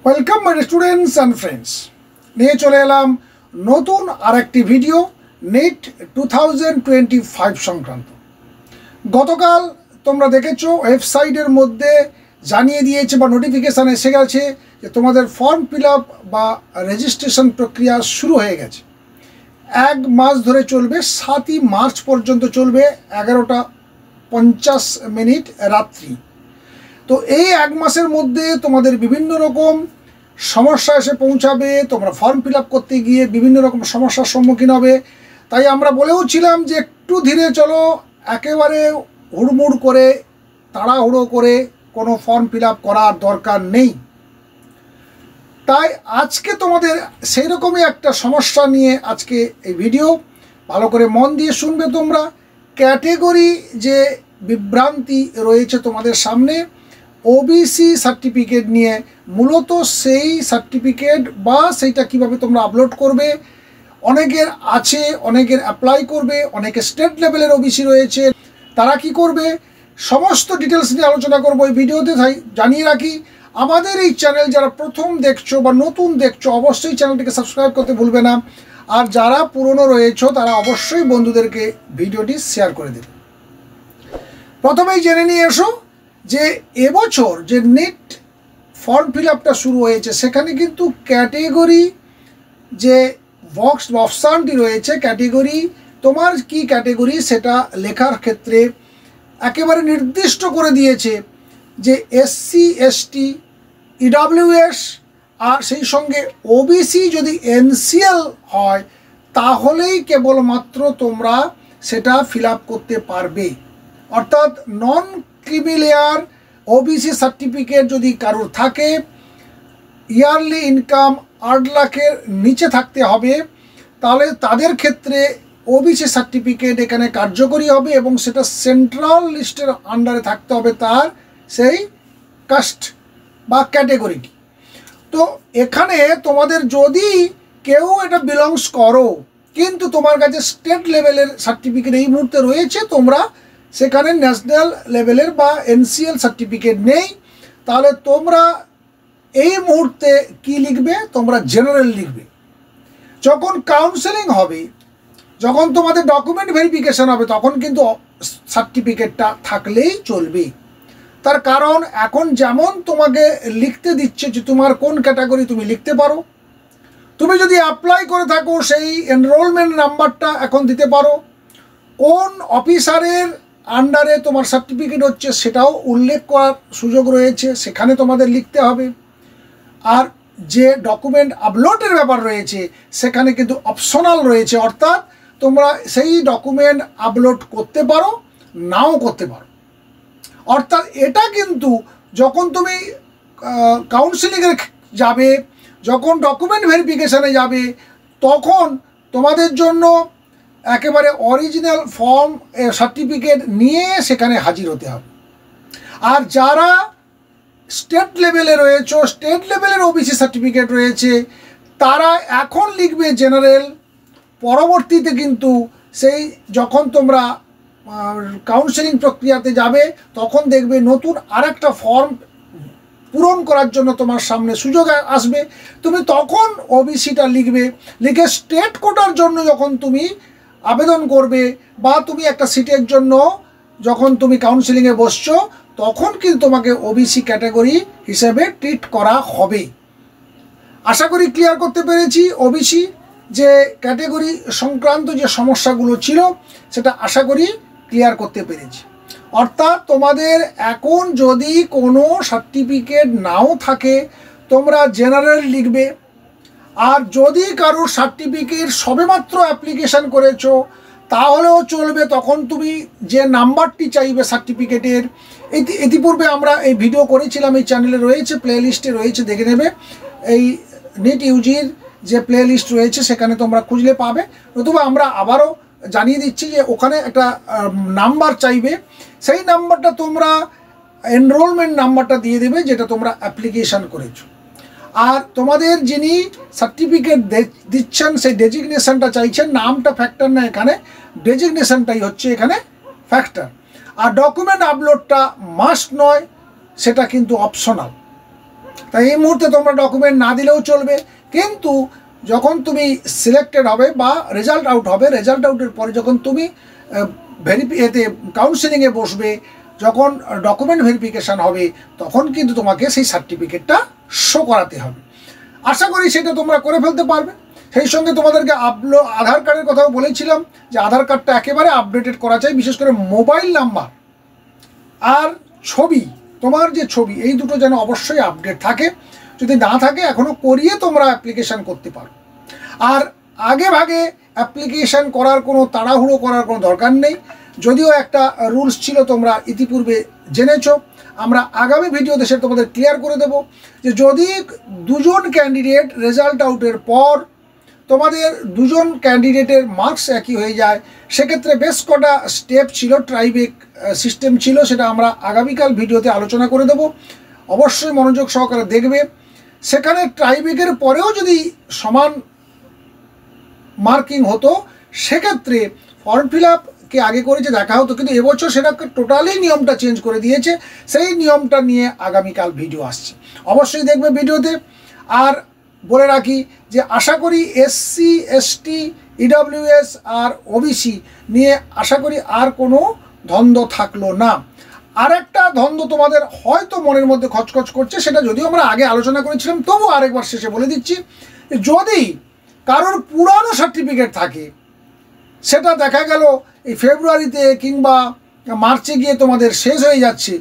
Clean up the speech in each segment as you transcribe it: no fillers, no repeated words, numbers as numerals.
Welcome my students and friends, নিয়ে চলে এলাম নতুন আরেকটি ভিডিও নেট 2025 সংক্রান্ত। গতকাল তোমরা দেখেছো ওয়েবসাইটের মধ্যে জানিয়ে দিয়েছে বা নোটিফিকেশান এসে গেছে যে তোমাদের ফর্ম ফিল আপ বা রেজিস্ট্রেশন প্রক্রিয়া শুরু হয়ে গেছে। 1 মাস ধরে চলবে, 7ই মার্চ পর্যন্ত চলবে 11:50 রাত্রি। তো এই 1 মাসের মধ্যে তোমাদের বিভিন্ন রকম সমস্যা এসে পৌঁছাবে, তোমরা ফর্ম ফিল আপ করতে গিয়ে বিভিন্ন রকম সমস্যার সম্মুখীন হবে। তাই আমরা বলেও ছিলাম যে একটু ধীরে চলো, একেবারে হুড়মুড় করে তাড়াহুড়ো করে কোনো ফর্ম ফিল আপ করার দরকার নেই। তাই আজকে তোমাদের সেই রকমই একটা সমস্যা নিয়ে আজকে এই ভিডিও, ভালো করে মন দিয়ে শুনবে তোমরা। ক্যাটেগরি যে বিভ্রান্তি রয়েছে তোমাদের সামনে ওবিসি সার্টিফিকেট নিয়ে, মূলত সেই সার্টিফিকেট বা সেইটা কিভাবে তোমরা আপলোড করবে, অনেকের আছে, অনেকের অ্যাপ্লাই করবে, অনেকে স্টেট লেভেলের ওবিসি রয়েছে, তারা কি করবে, সমস্ত ডিটেলস নিয়ে আলোচনা করবো এই ভিডিওতে। তাই জানিয়ে রাখি, আমাদের এই চ্যানেল যারা প্রথম দেখছো বা নতুন দেখছো অবশ্যই চ্যানেলটিকে সাবস্ক্রাইব করতে ভুলবে না, আর যারা পুরনো রয়েছো তারা অবশ্যই বন্ধুদেরকে ভিডিওটি শেয়ার করে দেবে। প্রথমেই জেনে নিয়ে এসো যে এবছর যে নেট ফর্ম ফিল আপটা শুরু হয়েছে সেখানে কিন্তু ক্যাটেগরি যে বক্স বা অপশানটি রয়েছে, ক্যাটেগরি তোমার কি ক্যাটেগরি সেটা লেখার ক্ষেত্রে একেবারে নির্দিষ্ট করে দিয়েছে যে এসসি, এসটি, ইডব্লিউএস আর সেই সঙ্গে ওবিসি যদি এনসিএল হয় তাহলেই কেবলমাত্র তোমরা সেটা ফিল আপ করতে পারবে। অর্থাৎ নন ক্রিমিলেয়ার ওবিসি সার্টিফিকেট যদি কারোর থাকে, ইয়ারলি ইনকাম 8 লাখের নিচে থাকতে হবে, তাহলে তাদের ক্ষেত্রে ওবিসি সার্টিফিকেট এখানে কার্যকরী হবে এবং সেটা সেন্ট্রাল লিস্টের আন্ডারে থাকতে হবে তার সেই কাস্ট বা ক্যাটেগরিটি। তো এখানে তোমাদের যদি কেউ এটা বিলংস করো কিন্তু তোমার কাছে স্টেট লেভেলের সার্টিফিকেট এই মুহূর্তে রয়েছে, তোমরা সেখানে ন্যাশনাল লেভেলের বা এনসিএল সার্টিফিকেট নেই, তাহলে তোমরা এই মুহূর্তে কি লিখবে, তোমরা জেনারেল লিখবে। যখন কাউন্সেলিং হবে, যখন তোমাদের ডকুমেন্ট ভেরিফিকেশান হবে, তখন কিন্তু সার্টিফিকেটটা থাকলেই চলবে। তার কারণ এখন যেমন তোমাকে লিখতে দিচ্ছে যে তোমার কোন ক্যাটাগরি তুমি লিখতে পারো, তুমি যদি অ্যাপ্লাই করে থাকো সেই এনরোলমেন্ট নাম্বারটা এখন দিতে পারো, কোন অফিসারের আন্ডারে তোমার সার্টিফিকেট হচ্ছে সেটাও উল্লেখ করার সুযোগ রয়েছে, সেখানে তোমাদের লিখতে হবে। আর যে ডকুমেন্ট আপলোডের ব্যাপার রয়েছে সেখানে কিন্তু অপশনাল রয়েছে, অর্থাৎ তোমরা সেই ডকুমেন্ট আপলোড করতে পারো, নাও করতে পারো। অর্থাৎ এটা কিন্তু যখন তুমি কাউন্সিলিংয়ে যাবে, যখন ডকুমেন্ট ভেরিফিকেশানে যাবে, তখন তোমাদের জন্য একেবারে অরিজিনাল ফর্ম সার্টিফিকেট নিয়ে সেখানে হাজির হতে হবে। আর যারা স্টেট লেভেলে রয়েছে, স্টেট লেভেলের ওবিসি সার্টিফিকেট রয়েছে, তারা এখন লিখবে জেনারেল। পরবর্তীতে কিন্তু সেই যখন তোমরা কাউন্সেলিং প্রক্রিয়াতে যাবে তখন দেখবে নতুন আরেকটা ফর্ম পূরণ করার জন্য তোমার সামনে সুযোগ আসবে, তুমি তখন ওবিসিটা লিখবে। লিখে স্টেট কোটার জন্য যখন তুমি আবেদন করবে বা তুমি একটা সিটের জন্য যখন তুমি কাউন্সেলিংয়ে বসছো, তখন কিন্তু তোমাকে ওবিসি ক্যাটাগরি হিসেবে ট্রিট করা হবে। আশা করি ক্লিয়ার করতে পেরেছি। ওবিসি যে ক্যাটাগরি সংক্রান্ত যে সমস্যাগুলো ছিল সেটা আশা করি ক্লিয়ার করতে পেরেছি। অর্থাৎ তোমাদের এখন যদি কোনো সার্টিফিকেট নাও থাকে তোমরা জেনারেল লিখবে, আর যদি কারোর সার্টিফিকেট সবেমাত্র অ্যাপ্লিকেশান করেছো তাহলেও চলবে, তখন তুমি যে নাম্বারটি চাইবে সার্টিফিকেটের, ইতিপূর্বে আমরা এই ভিডিও করেছিলাম, এই চ্যানেলে রয়েছে, প্লে লিস্টে রয়েছে, দেখে নেবে। এই নেট ইউজির যে প্লে লিস্ট রয়েছে সেখানে তোমরা খুঁজলে পাবে, নতুবা আমরা আবারও জানিয়ে দিচ্ছি যে ওখানে একটা নাম্বার চাইবে, সেই নাম্বারটা তোমরা এনরোলমেন্ট নাম্বারটা দিয়ে দেবে যেটা তোমরা অ্যাপ্লিকেশান করেছো। আর তোমাদের যিনি সার্টিফিকেট দিচ্ছেন সেই ডেজিগনেশনটা চাইছেন, নামটা ফ্যাক্টর না, এখানে ডেজিগনেশনটাই হচ্ছে এখানে ফ্যাক্টর। আর ডকুমেন্ট আপলোডটা মাস্ট নয়, সেটা কিন্তু অপশনাল। তাই এই মুহূর্তে তোমরা ডকুমেন্ট না দিলেও চলবে, কিন্তু যখন তুমি সিলেক্টেড হবে বা রেজাল্ট আউট হবে, রেজাল্ট আউটের পরে যখন তুমি এতে কাউন্সেলিংয়ে বসবে, যখন ডকুমেন্ট ভেরিফিকেশান হবে, তখন কিন্তু তোমাকে সেই সার্টিফিকেটটা শো করাতে হবে। আশা করি সেটা তোমরা করে ফেলতে পারবে। সেই সঙ্গে তোমাদেরকে আধার কার্ডের কথাও বলেছিলাম যে আধার কার্ডটা একেবারে আপডেটেড করা চাই, বিশেষ করে মোবাইল নাম্বার আর ছবি, তোমার যে ছবি, এই দুটো যেন অবশ্যই আপডেট থাকে। যদি না থাকে এখনও করিয়ে তোমরা অ্যাপ্লিকেশান করতে পারো। আর আগে ভাগে অ্যাপ্লিকেশান করার কোনো তাড়াহুড়ো করার কোনো দরকার নেই। যদিও একটা রুলস ছিল, তোমরা ইতিপূর্বে জেনেছো, আমরা আগামী ভিডিওতে সেটা তোমাদের ক্লিয়ার করে দেব, যে যদি দুজন ক্যান্ডিডেট রেজাল্ট আউটের পর তোমাদের দুজন ক্যান্ডিডেটের মার্কস একই হয়ে যায়, সেক্ষেত্রে বেশ কটা স্টেপ ছিল, ট্রাইবেক সিস্টেম ছিল, সেটা আমরা আগামীকাল ভিডিওতে আলোচনা করে দেব। অবশ্যই মনোযোগ সহকারে দেখবে। সেখানে ট্রাইবেকের পরেও যদি সমান মার্কিং হতো, সেক্ষেত্রে ফর্ম ফিল আপকে আগে করে যে দেখা হতো, কিন্তু এবছর সেটাকে টোটালি নিয়মটা চেঞ্জ করে দিয়েছে। সেই নিয়মটা নিয়ে আগামীকাল ভিডিও আসছে, অবশ্যই দেখবে ভিডিওতে। আর বলে রাখি যে আশা করি এসসি, এসটি, ইডব্লিউএস আর ওবিসি নিয়ে আশা করি আর কোনো দ্বন্দ্ব থাকলো না। আর একটা দ্বন্দ্ব তোমাদের হয়তো মনের মধ্যে খচখচ করছে, সেটা যদিও আমরা আগে আলোচনা করেছিলাম, তবু আরেকবার শেষে বলে দিচ্ছি, যদি কারোর পুরানো সার্টিফিকেট থাকে, সেটা দেখা গেল এই ফেব্রুয়ারিতে কিংবা মার্চে গিয়ে তোমাদের শেষ হয়ে যাচ্ছে,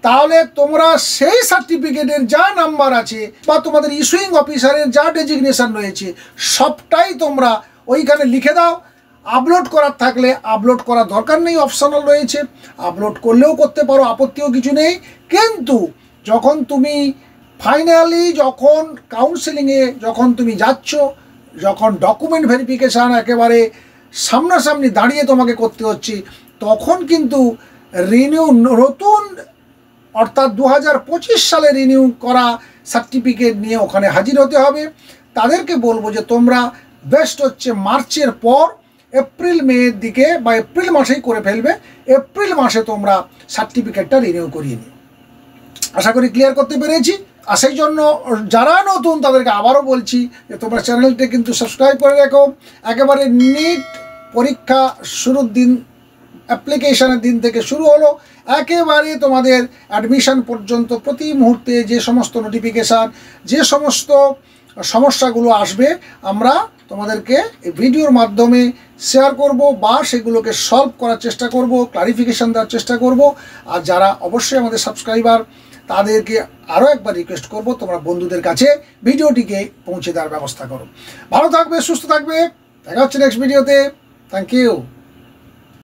তাহলে তোমরা সেই সার্টিফিকেটের যা নাম্বার আছে বা তোমাদের ইস্যুইং অফিসারের যা ডেজিগনেশন রয়েছে, সবটাই তোমরা ওইখানে লিখে দাও। আপলোড করার থাকলে আপলোড করার দরকার নেই, অপশনাল রয়েছে, আপলোড করলেও করতে পারো, আপত্তিও কিছু নেই। কিন্তু যখন তুমি ফাইনালি যখন কাউন্সেলিংয়ে যখন তুমি যাচ্ছ, যখন ডকুমেন্ট ভেরিফিকেশান একেবারে সামনাসামনি দাঁড়িয়ে তোমাকে করতে হচ্ছে, তখন কিন্তু রিনিউ নতুন, অর্থাৎ 2025 সালে রিনিউ করা সার্টিফিকেট নিয়ে ওখানে হাজির হতে হবে। তাদেরকে বলবো যে তোমরা বেস্ট হচ্ছে মার্চের পর এপ্রিল মের দিকে বা এপ্রিল মাসেই করে ফেলবে, এপ্রিল মাসে তোমরা সার্টিফিকেটটা রিনিউ করিয়ে নিও। আশা করি ক্লিয়ার করতে পেরেছি। আর সেই জন্য যারা নতুন তাদেরকে আবারও বলছি যে তোমরা চ্যানেলটি কিন্তু সাবস্ক্রাইব করে রেখো। একেবারে নিট পরীক্ষা শুরুর দিন, অ্যাপ্লিকেশনের দিন থেকে শুরু হলো, একেবারে তোমাদের অ্যাডমিশন পর্যন্ত প্রতি মুহূর্তে যে সমস্ত নোটিফিকেশান, যে সমস্ত সমস্যাগুলো আসবে, আমরা তোমাদেরকে এই ভিডিওর মাধ্যমে শেয়ার করব বা সেগুলোকে সলভ করার চেষ্টা করব, ক্লারিফিকেশান দেওয়ার চেষ্টা করব। আর যারা অবশ্যই আমাদের সাবস্ক্রাইবার, তাদেরকে আরও একবার রিকোয়েস্ট করব, তোমরা বন্ধুদের কাছে ভিডিওটিকে পৌঁছে দেওয়ার ব্যবস্থা করো। ভালো থাকবে, সুস্থ থাকবে, দেখা হচ্ছে নেক্সট ভিডিওতে। Thank you.